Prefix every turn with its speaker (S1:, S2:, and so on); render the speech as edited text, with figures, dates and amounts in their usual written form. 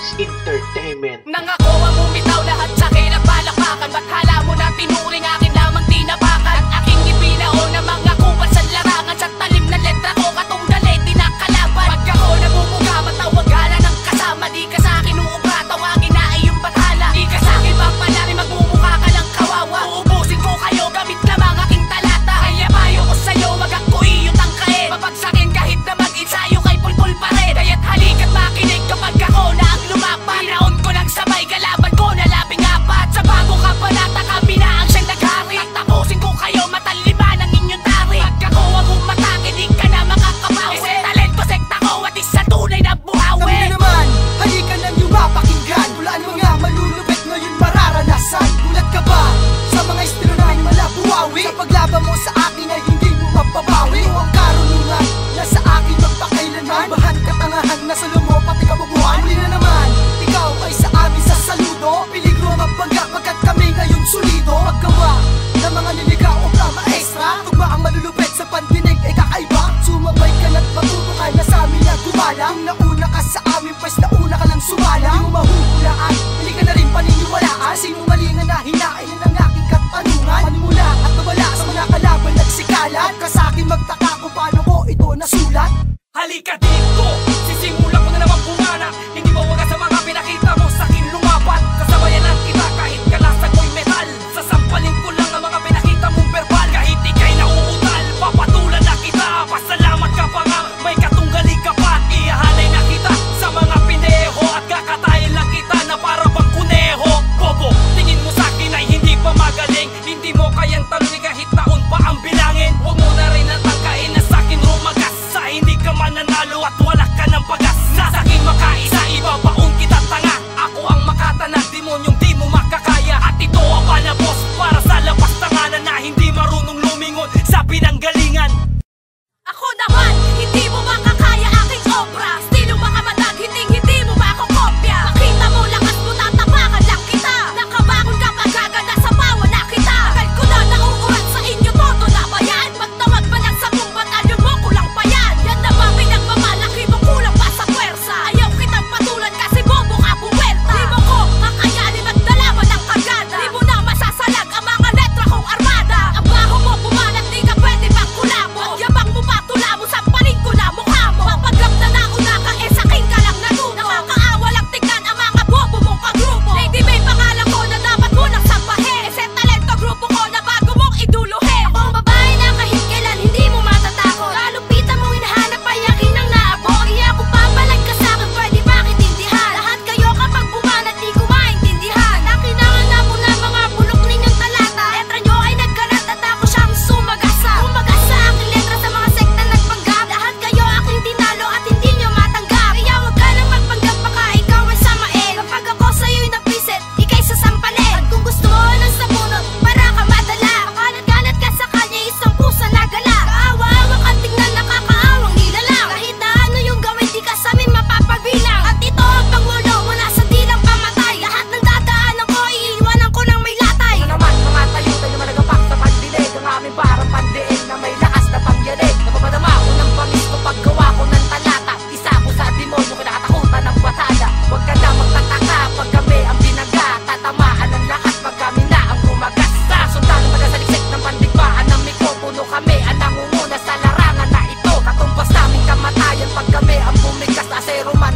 S1: X Entertainment.
S2: Nangako ang bumitaw lahat sa akin at palakpakan. Ba't hala mo na tinuring akin lamang tinapakan? At aking ipinao na mga kupal sa larangan. Sa talim na letra ko katong galit di nakalaban. Pag ako namumuga matawag hala ng kasama. Di ka sa akin uubra tawagin na iyong bathala. Di ka sa akin papalari magmumukha ka ng kawawa. Uubusin ko kayo gamit lamang aking talata. Kaya payo ko sa'yo magkakuiyot ang kain. Mapagsakin kahit na mag-insayo kay pulpul pa rin. Kaya't halika't makinig kapag ako na ang lumapan. Pinaon ko ng sabay kalaban ko na labing apat. Sa bagong kabanata kami na ang siyang naghari. At tapusin ko kayo mataliman ang inyong tari. Pag ako ang umatake di ka na makakabawi. Kasi talento sekta ko at isa tunay na buhawi.
S3: Kami naman, halika na niyo mapakinggan. Wala mga malulupit ngayon mararanasan. Gulat ka ba sa mga estilo na malabuhawi? Sa paglaban mo sa akin ay hindi mo mapabawi. Ito ang karunungan na sa akin magpakailanman. Bahan katangahan na sa lumo pati kabubuhan. Muli na naman, ikaw ay sa amin sa saludo. Peligro magbangga pagkat kami ngayon solido. Paggawa ng mga niligaw o maestra. Tugma ang malulupit sa pandinig ay kakaiba. Sumabay ka na't matuto ka na sa amin na gumala. Kung nauna ka sa amin pues nauna ka lang sumala. Hindi mo mahuhulaan, hindi ka na rin paniniwalaan. Sinungalingan na hinain ng aking katanungan. Panimula at nawala sa mga kalaban nagsikalan. Ka sa akin magtaka kung paano ko ito nasulat.
S2: Halika dito, sisimulan ko na naman pumana. Hindi mo wagas sa mga pinakita mo sa akin lumaban. Sasabayan lang kita kahit kalasag mo'y metal. Sasampalin ko lang ang mga pinakita mong verbal. Kahit ika'y nauutal, papatulan na kita. Pasalamat ka pa nga, may katunggali ka pa. Ihahalay na kita sa mga pineho. At kakatayin lang kita na para bang kuneho. Bobo, tingin mo sa akin ay hindi pa magaling. Hindi mo kayang tanongin kahit taon pa ang bilangin. Huwag mo na rin natangkain na sa akin rumagas. Sa hindi ka mananalo at wala ka ng pagas. Nasa akin makaisa, ibabaon kita tanga. Ako ang makatanag, demonyong di mo makakaya. At ito ang palabos para sa labas tanganan na hindi marunong lumingon sa pinanggalingan. Ako naman, hindi mo makakaya aking obra. Estilo makamatag, hindi mo makakopya. Makita mo lakas mo, tatapakan lang kita. Nakabangon ka pagkaganda sa bawa na kita. Tagal ko na nauurat sa inyo, todo na ba yan? Magtawag ba lang sa kumbat, alyon mo kulang pa yan. Yan na ba pinagmamalaki mo kulang pa sa pwersa? Ayaw kitang patulan kasi bobo ka puwerta. Di mo ko kakayanin magdalaman ng kagada. Di mo na masasalag ang mga letra kong armada. Ang baho mo pumalat, di ka pwede magkulabo. Ang yabang mo patula mo, sampalin ko na mukha mo. Papaglap na nauna ka, eh sakin ka lang natuto. Nakakaawa lang tignan ang mga bobo mong kagrupo. Lady may pangalan ko na dapat mo nang sampahin. Ese talento grupo ko na bago mong iduluhin. Ako ang babae na kahit kailan hindi mo matatakot. Kalupitan mong hinahanap ay akin ang naabot. Kaya kung papalag ka sa'kin pwede makitindihan. Lahat kayo kapag bumanat di ko maintindihan. Nakinangan na mo na mga bulok ninyong talata. Letra nyo ay nagkalat at ako siyang sumagasa. Umagas sa aking letra sa mga sekta nagpanggap. Lahat kayo aking tinalo at hindi nyo matanggap. Kaya huwag ka nang magpanggap baka ikaw ay samain. Kapag ako sa'yo'y napisit, ika'y sasampalin. At kung gusto mo ng sabunot para ka madala, makalat-kalat ka sa kanya isang pusa na gala. Kaawa-awa ka tignan nakakaawang nilalang. Kahit na ano yung gawin di ka sa'min mapapagbilang. At ito ang pangulo mula sa dilang pamatay. Lahat ng dadaanan ko iiwanan ko ng may latay. Ano naman mga tayo managapak sa pandilig. Ang aming parang pandiin na may lakas na pangyanig. Napapadama ko ng pangis ko paggawa ko ng talata. Isa ko sa demonyo kinakatakutan ng batala. Huwag ka na magtataka pag kami ang binaga. Tatamaan ang lahat pag kami na ang kumagas. Sa sundalo magasaliksik ng pandigmaan ng mikropono. Kami ang nangunguna sa larangan na ito. Katumbas naming kamatayan pag kami ang bumigas na seruman.